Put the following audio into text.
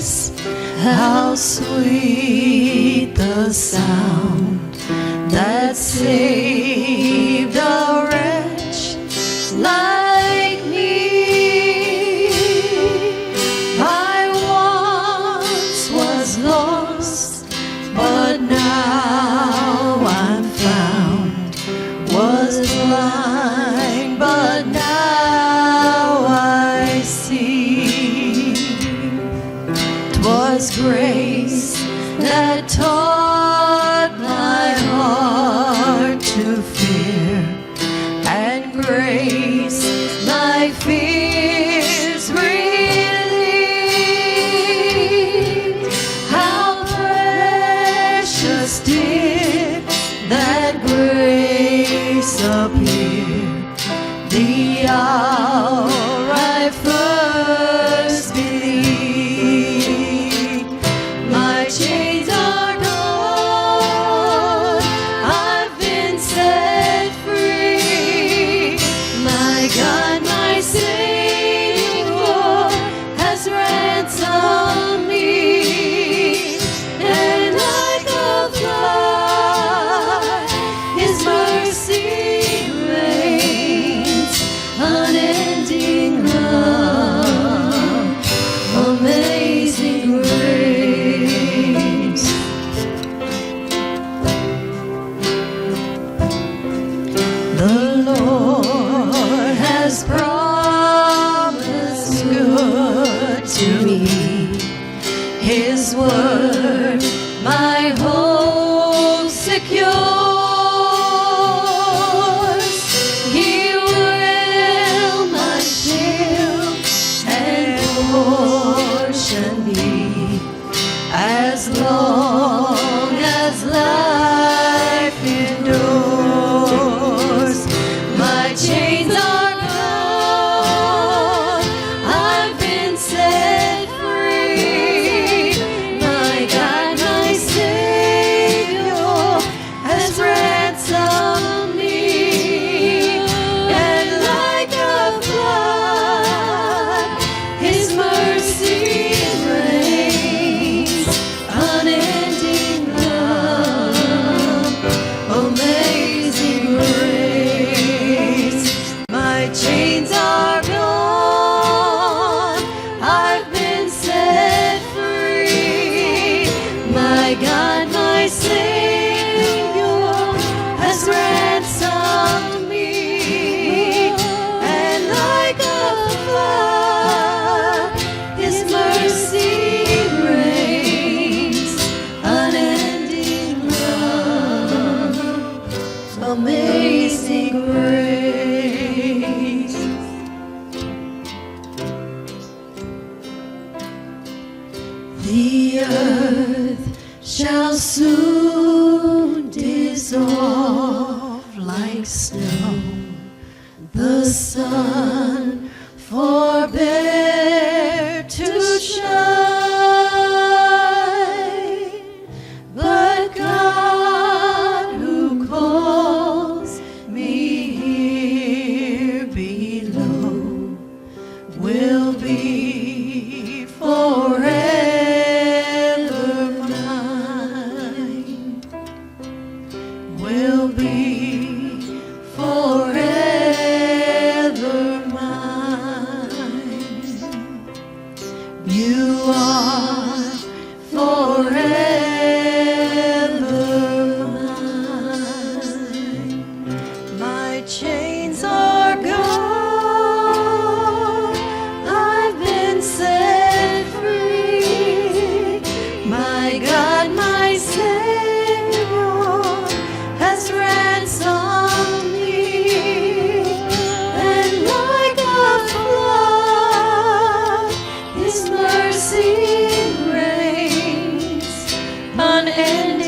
grace, how sweet the sound that saved a wretch like me. I once was lost, but now I'm found, was blind, but now I see. 'Twas grace that taught my heart to fear, and grace my fears relieved. How precious did that grace appear the hour I first believed. My chains are gone, I've been set free. My God, my Savior has ransomed me, and like a flood His mercy reigns. Unending love, amazing grace. The Lord has promised good to me. His word my hope secures. He will my shield and portion be, as long as life endures. My chains are gone, I've been set free. My God, my Savior has ransomed me, and like a flood His mercy reigns. Unending love, amazing grace. My chains are gone, I've been set free. My God, my Savior has ransomed me, and like a flood His mercy reigns. Unending love, amazing grace. The earth shall soon dissolve like snow. The sun forbear to shine, but God who calls me here below will be forever mine, will be forever mine. You are forever mine. My chains are gone, I've been set free. My God, my Savior has ransomed me, and like a flood His mercy reigns. Unending